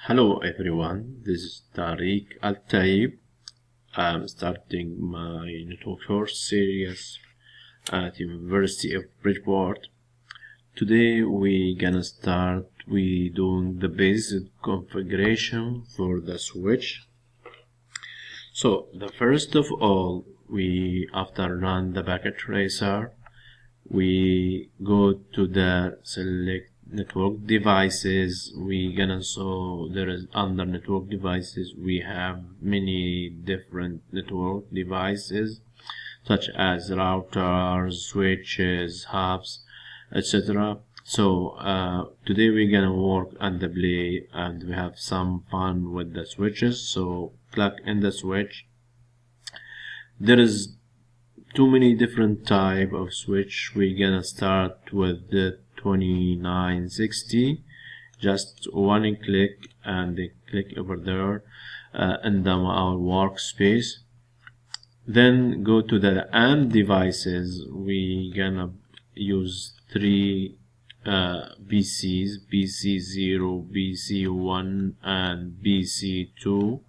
Hello everyone, this is Tarik Eltaeib. I'm starting my network course series at University of Bridgeport. Today we gonna start doing the basic configuration for the switch. So the first of all, after run the packet tracer, we go to the select network devices. So there is under network devices we have many different network devices such as routers, switches, hubs, etc. So today we're gonna work and play and we have some fun with the switches. So plug in the switch. There is too many different type of switch. We're gonna start with the 2960. Just one click and click over there in our workspace. Then go to the AND devices. We gonna use three BCs, BC0, BC1 and BC2,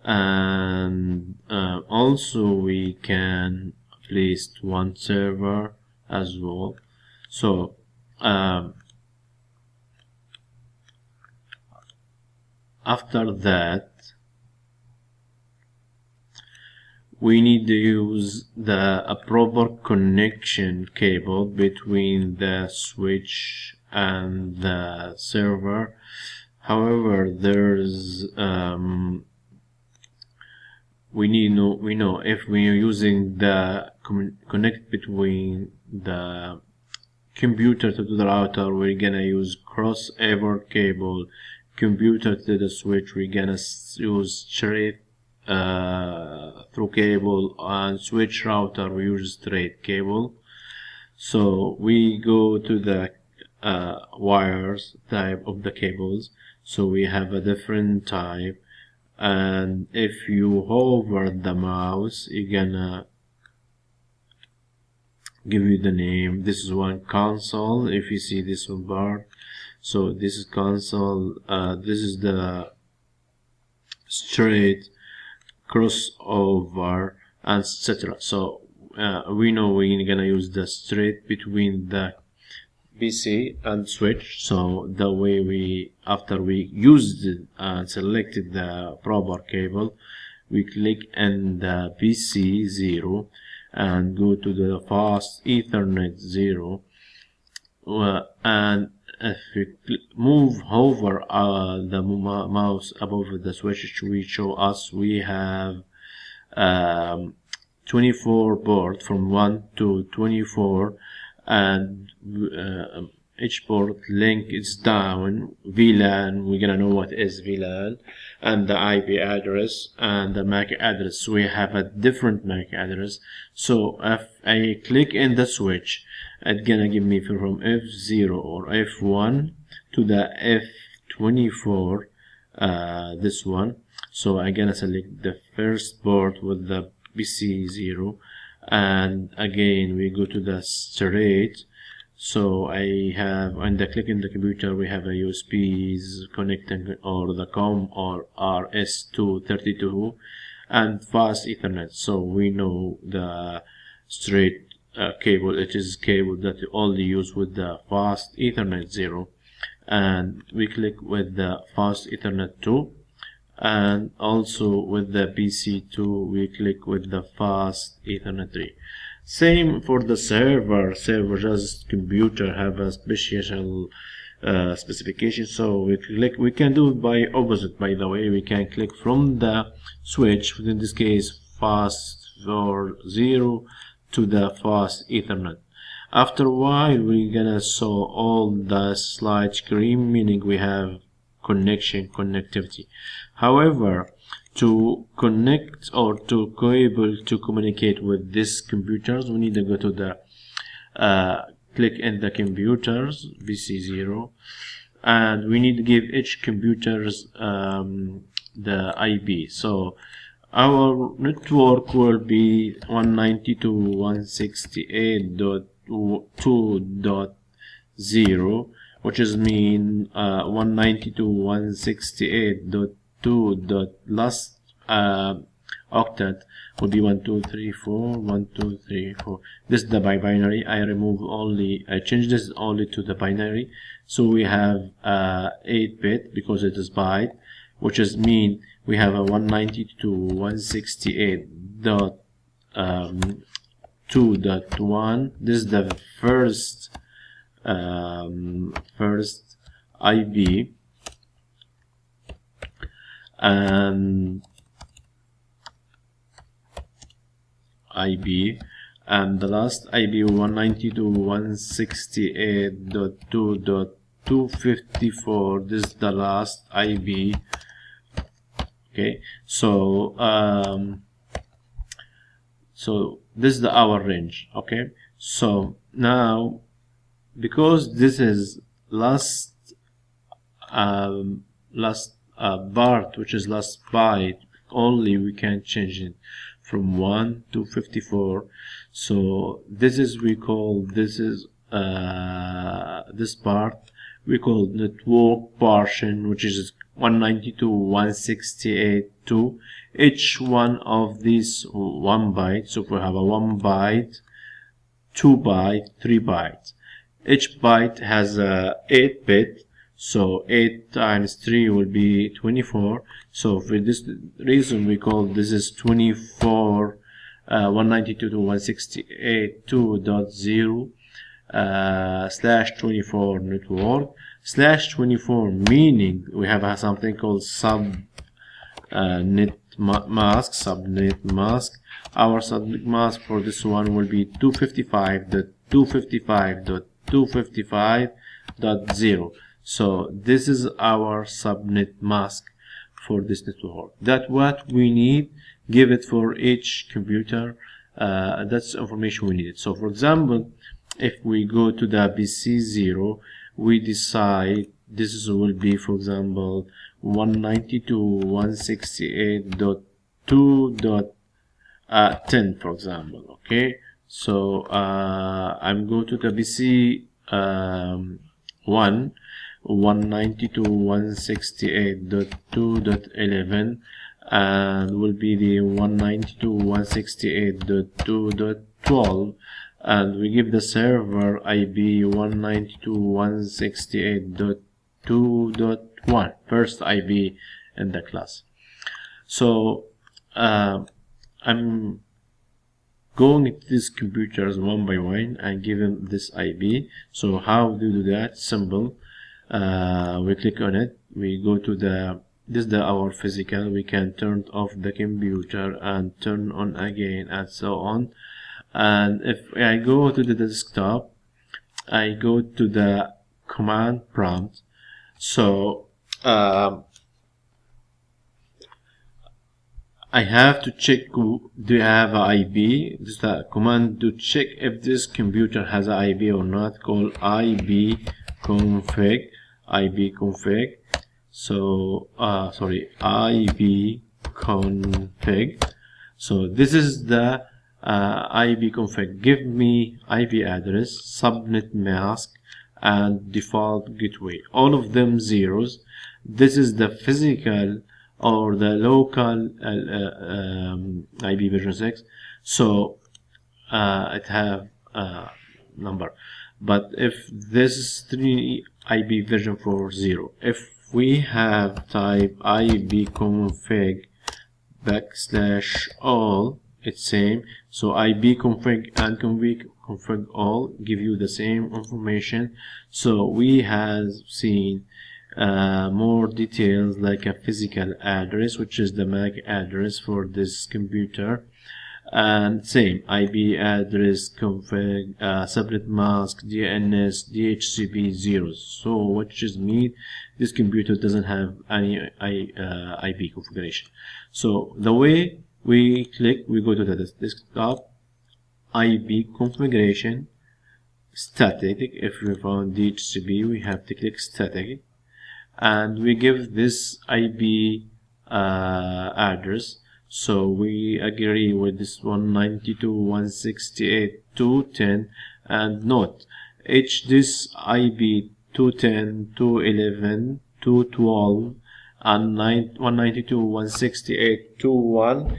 and also we can place one server as well. So after that we need to use a proper connection cable between the switch and the server. However, there's we know if we are using the connect between the computer to the router, we're gonna use crossover cable. Computer to the switch, we're gonna use straight through cable, and switch router we use straight cable. So we go to the wires type of the cables. So we have a different type, and if you hover the mouse, you're gonna give you the name. This is one console. If you see this one bar, so this is console. This is the straight, crossover, and etc. So we know we're gonna use the straight between the PC and switch. So the way after we used it and selected the proper cable, we click in the PC 0 and go to the fast Ethernet 0, and if we hover the mouse above the switch, we show us we have 24 port from 1 to 24, and each port link is down. VLAN, we're gonna know what is VLAN, and the IP address and the MAC address. We have a different MAC address. So if I click in the switch, it's gonna give me from F0 or F1 to the F24, this one. So I'm gonna select the first port with the PC0, and again we go to the straight. So I have, and click in the computer, we have a USBs connecting, or the COM or RS232, and fast Ethernet. So we know the straight cable, it is cable that you only use with the fast Ethernet 0, and we click with the fast Ethernet 2, and also with the PC2 we click with the fast Ethernet 3. Same for the server. Just computer have a special specification. So we can do it by opposite. By the way, we can click from the switch, in this case fast for 0 to the fast Ethernet. After a while we're gonna show all the slide screen, meaning we have connectivity. However, to connect or to be able to communicate with these computers, we need to go to the click in the computers PC0, and we need to give each computers the IP. So our network will be 192.168.2.0, which is mean 192.168.2 dot last octet will be 1234 1234. This is the binary. I change this only to the binary, so we have 8-bit because it is byte, which is mean we have a 192.168.2.1. This is the first IB, and the last IB 192.168.2.254. This is the last IB. Okay, so this is our range. Okay, so now because this is last part, which is last byte only, we can change it from 1 to 54. So this is this part we call network portion, which is 192.168.2. Each one of these 1 byte. So if we have a 1 byte, 2 byte, 3 bytes. Each byte has a 8-bit. So 8 times 3 will be 24. So for this reason, we call this is 24 192.168.2.0 /24 network /24, meaning we have something called subnet mask. Our subnet mask for this one will be 255.255.255.0. So this is our subnet mask for this network. That's what we need. Give it for each computer. That's information we need. So for example, if we go to the PC0, we decide this will be, for example, 192.168.2.10, for example. Okay, so I'm go to the PC 192.168.2.11, and will be the 192.168.2.12, and we give the server IB 192.168.2.1, first IB in the class. So I'm going to these computers one by one and give them this IB. So how do you do that? Simple. We click on it. We go to this is our physical. We can turn off the computer and turn on again, and so on. And if I go to the desktop, I go to the command prompt. So I have to check, do you have an IB? This is the command to check if this computer has an IB or not, called IB config. So IB config. So this is the IB config. Give me IP address, subnet mask, and default gateway. All of them zeros. This is the physical or the local IB version 6. So it have number. But if this is 3 IB version 4 0, if we have type IB config \all, it's same. So IB config and config all give you the same information. So we have seen more details like a physical address, which is the MAC address for this computer, and same IB address, config, subnet mask, DNS, DHCP zeros. So which is mean this computer doesn't have any IB configuration. So the way we click, we go to the desktop, IB configuration, static. If we found DHCP, we have to click static, and we give this IB address. So we agree with this 192.168.2.10, and note this IB 210, 211, 212, and 192.168.2.1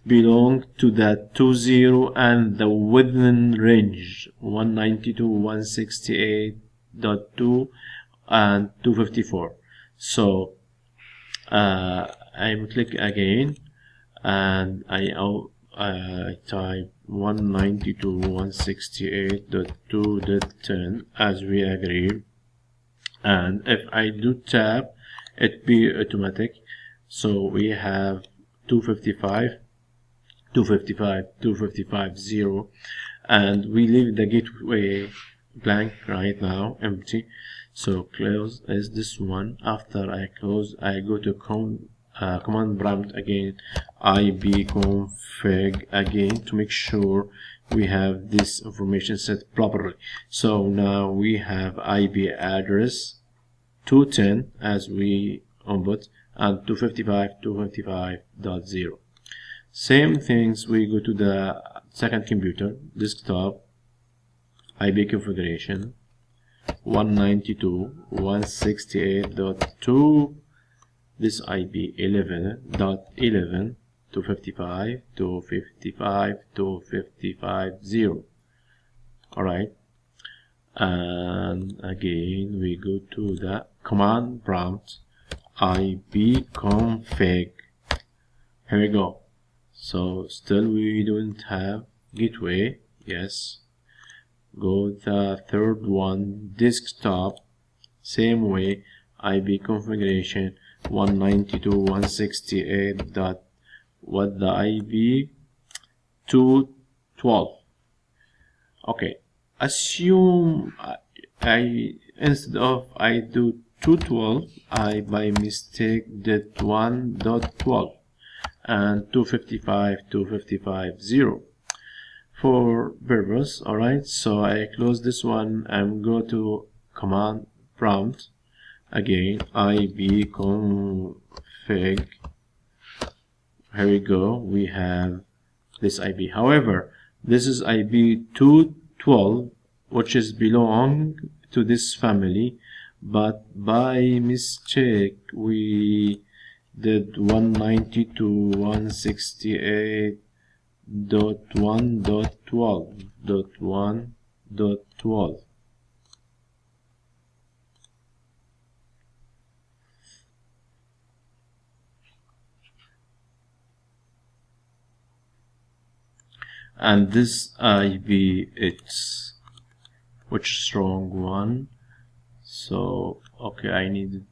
belong to the 20 and the within range 192.168.2 and 254. So I will click again and I type 192.168.2.10 as we agreed, and if I do tab, it be automatic. So we have 255, 255, 255, 0, and we leave the gateway blank right now, empty. So close is this one. After I close, I go to command prompt again, ibconfig again, to make sure we have this information set properly. So now we have IP address 210 as we input and 255.255.0. Same things, we go to the second computer, desktop, IP configuration 192.168.2, this IP 11.11 255 255 255.0. Alright, and again we go to the command prompt ibconfig. Here we go. So still we don't have gateway. Yes, go the third one, desktop, same way, IP configuration 192.168 dot what the IP 212. Okay, assume I instead of I do 212, I by mistake did 1.12 and 255.255.0 for purpose. Alright, so I close this one and go to command prompt again, ibconfig. Here we go, we have this IP. However, this is IP 212, which is belong to this family, but by mistake we did 192.168.1.12. And this IP, it's which strong one. So okay, I need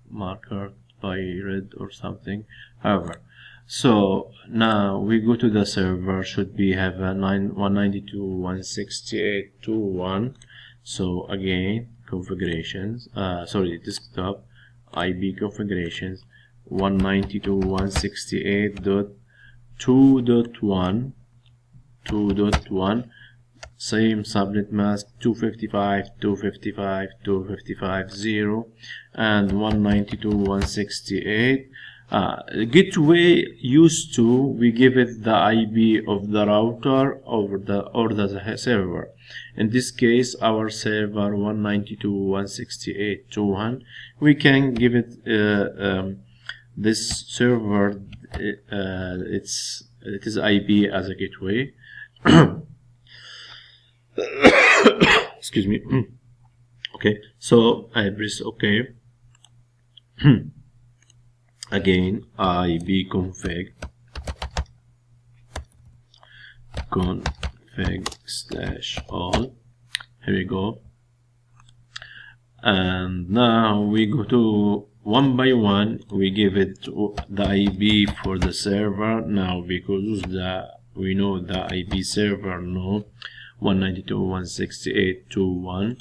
marker by red or something. However, so now we go to the server, should be have a 192.168.2.1. So again, configurations, sorry, desktop, IP configurations 192.168.2.1, same subnet mask 255.255.255.0 and 192.168. Gateway used to we give it the IP of the router or the server. In this case, our server 192.168.2.1. We can give it this server it is IP as a gateway. Excuse me. Okay, so I press OK. Again, ibconfig config/all. Here we go. And now we go to one by one. We give it the IP for the server now, because we know the IP server no 192.168.2.1,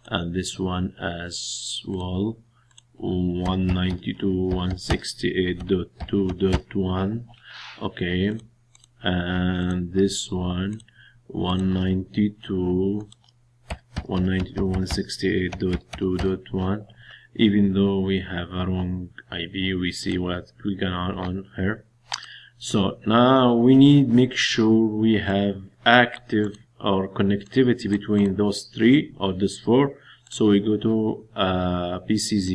and this one as well 192.168.2.1. okay, and this one 192.168.2.1. even though we have a wrong IP, we see what we got on here. So now we need make sure we have active or connectivity between those three or those four. So we go to PCZ.